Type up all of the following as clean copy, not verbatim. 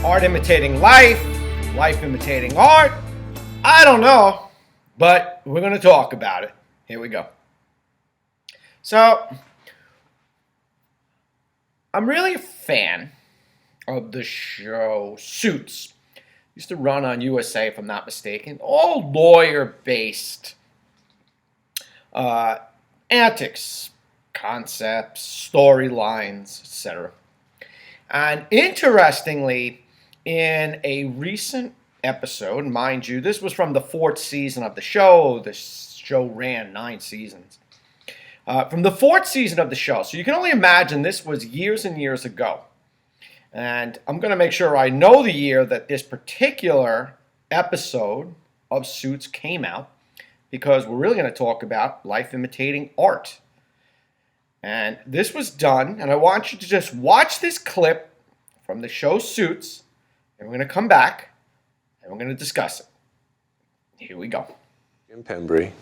art imitating life, life imitating art. I don't know, but we're going to talk about it. Here we go. So, I'm really a fan of the show Suits. Used to run on USA, if I'm not mistaken. All lawyer-based antics, concepts, storylines, etc. And interestingly, in a recent episode, mind you, this was from the 4th season of the show. The show ran 9 seasons. From the 4th season of the show. So you can only imagine this was years and years ago. And I'm going to make sure I know the year that this particular episode of Suits came out, because we're really going to talk about life imitating art. And this was done, and I want you to just watch this clip from the show Suits, and we're going to come back, and we're going to discuss it. Here we go. Jim Pembry.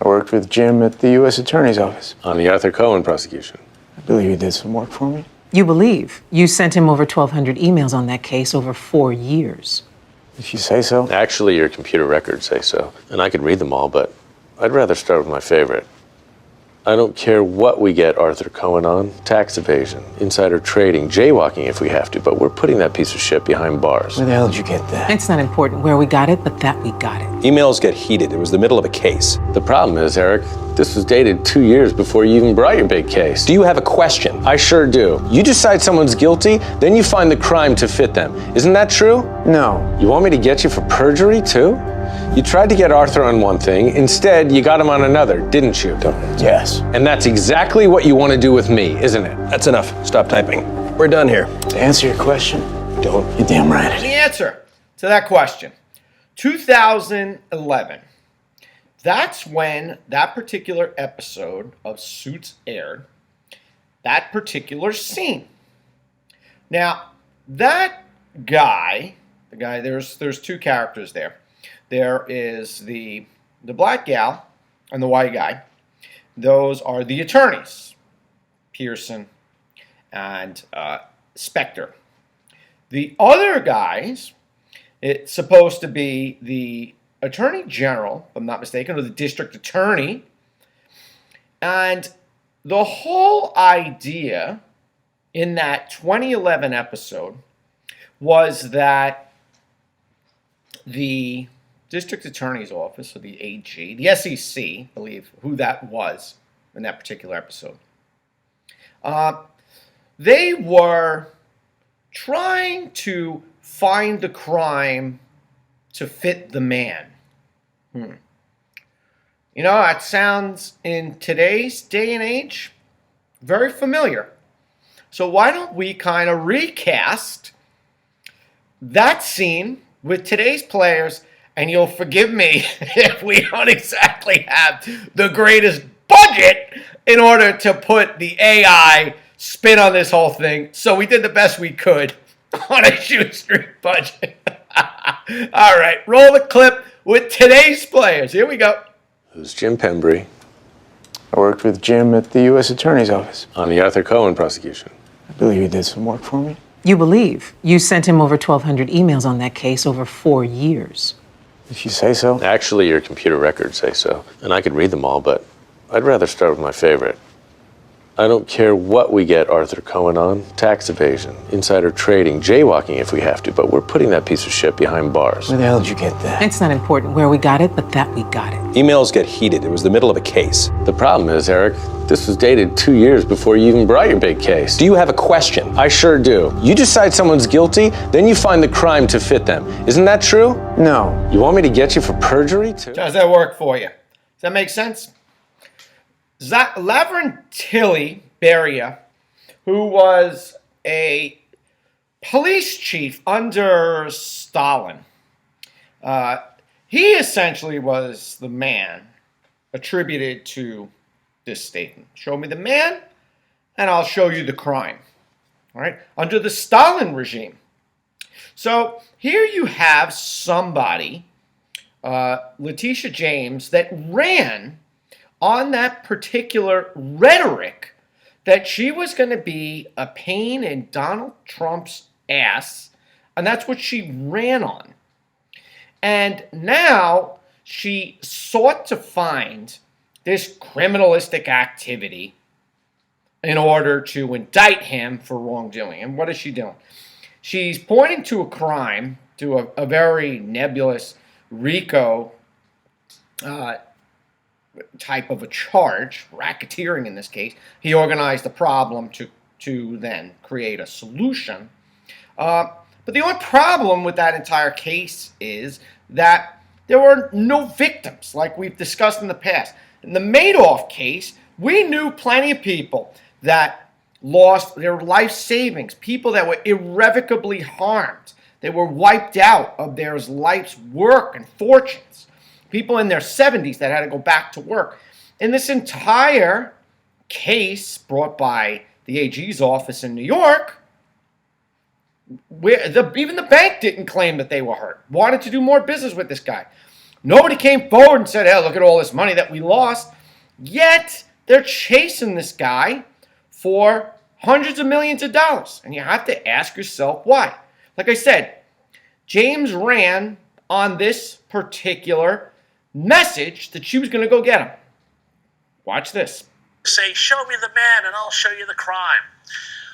I worked with Jim at the U.S. Attorney's Office. On the Arthur Cohen prosecution. I believe he did some work for me. You believe? You sent him over 1,200 emails on that case over 4 years. If you say so. Actually, your computer records say so. And I could read them all, but I'd rather start with my favorite. I don't care what we get Arthur Cohen on. Tax evasion, insider trading, jaywalking if we have to, but we're putting that piece of shit behind bars. Where the hell did you get that? It's not important where we got it, but that we got it. Emails get heated. It was the middle of a case. The problem is, Eric, this was dated 2 years before you even brought your big case. Do you have a question? I sure do. You decide someone's guilty, then you find the crime to fit them. Isn't that true? No. You want me to get you for perjury, too? You tried to get Arthur on one thing. Instead, you got him on another, didn't you? Yes. And that's exactly what you want to do with me, isn't it? That's enough. Stop typing. We're done here. To answer your question, Don't. you're damn right. The answer to that question, 2011. That's when that particular episode of Suits aired, that particular scene. Now, that guy, there's 2 characters there. There is the black gal and the white guy. Those are the attorneys, Pearson and Spector. The other guys, it's supposed to be the attorney general, if I'm not mistaken, or the district attorney. And the whole idea in that 2011 episode was that the district attorney's office, or the AG, the SEC, I believe who that was in that particular episode, they were trying to find the crime to fit the man. You know, that sounds, in today's day and age, very familiar. So why don't we kind of recast that scene with today's players? And you'll forgive me if we don't exactly have the greatest budget in order to put the AI spin on this whole thing. So we did the best we could on a shoestring budget. All right, roll the clip with today's players. Here we go. Who's Jim Pembry? I worked with Jim at the U.S. Attorney's Office. On the Arthur Cohen prosecution. I believe he did some work for me. You believe? You sent him over 1,200 emails on that case over 4 years. If you say so. Actually, your computer records say so. And I could read them all, but I'd rather start with my favorite. I don't care what we get Arthur Cohen on. Tax evasion, insider trading, jaywalking if we have to, but we're putting that piece of shit behind bars. Where the hell did you get that? It's not important where we got it, but that we got it. Emails get heated. It was the middle of a case. The problem is, Eric, this was dated 2 years before you even brought your big case. Do you have a question? I sure do. You decide someone's guilty, then you find the crime to fit them. Isn't that true? No. You want me to get you for perjury, too? Does that work for you? Does that make sense? Lavrentili Beria, who was a police chief under Stalin, he essentially was the man attributed to this statement. Show me the man, and I'll show you the crime. All right? Under the Stalin regime. So here you have somebody, Letitia James, that ran on that particular rhetoric that she was going to be a pain in Donald Trump's ass And that's what she ran on. And now she sought to find this criminalistic activity in order to indict him for wrongdoing. And what is she doing? She's pointing to a crime, to a very nebulous RICO type of a charge, racketeering in this case. He organized the problem to then create a solution. But the only problem with that entire case is that there were no victims, like we've discussed in the past. In the Madoff case, we knew plenty of people that lost their life savings, people that were irrevocably harmed. They were wiped out of their life's work and fortunes. People in their 70s that had to go back to work. In this entire case brought by the AG's office in New York, even the bank didn't claim that they were hurt, wanted to do more business with this guy. Nobody came forward and said, hey, look at all this money that we lost. Yet, they're chasing this guy for hundreds of millions of dollars. And you have to ask yourself why. Like I said, James ran on this particular message that she was going to go get him. Watch this. Say, show me the man and I'll show you the crime.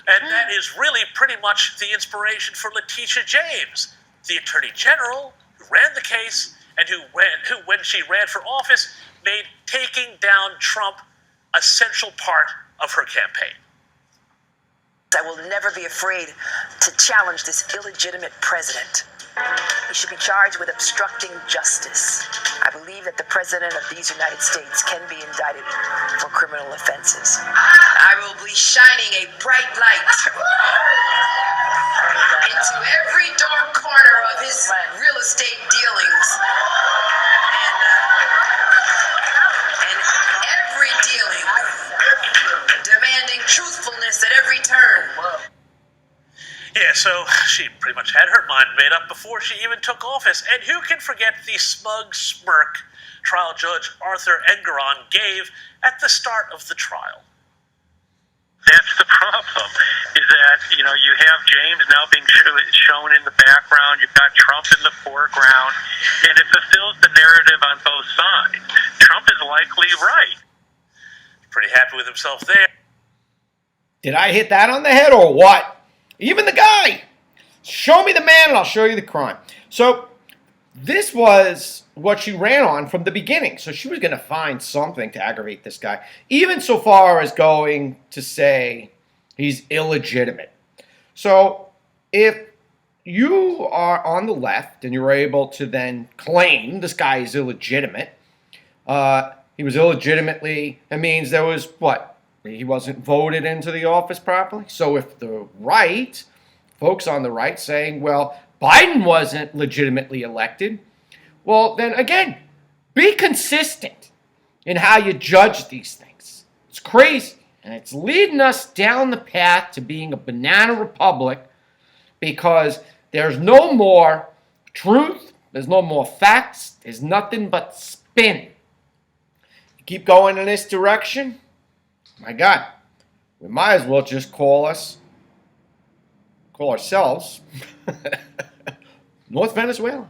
And that is really pretty much the inspiration for Letitia James, the Attorney General who ran the case and who, when she ran for office, made taking down Trump a central part of her campaign. I will never be afraid to challenge this illegitimate president. He should be charged with obstructing justice. I believe that the President of these United States can be indicted for criminal offenses. I will be shining a bright light into every dark corner of his real estate dealings. And every dealing demanding truthfulness at every turn. Yeah, so she pretty much had her mind made up before she even took office. And who can forget the smug smirk trial judge Arthur Engeron gave at the start of the trial? That's the problem, is that, you have James now being shown in the background, you've got Trump in the foreground, and it fulfills the narrative on both sides. Trump is likely right. Pretty happy with himself there. Did I hit that on the head or what? Even the guy. Show me the man and I'll show you the crime. So this was what she ran on from the beginning. So she was going to find something to aggravate this guy. Even so far as going to say he's illegitimate. So if you are on the left and you're able to then claim this guy is illegitimate, he was illegitimately, it means there was what? He wasn't voted into the office properly. So if the right, folks on the right saying, well, Biden wasn't legitimately elected, well, then again, be consistent in how you judge these things. It's crazy. And it's leading us down the path to being a banana republic because there's no more truth, there's no more facts, there's nothing but spin. You keep going in this direction, my God, we might as well just call ourselves North Venezuela.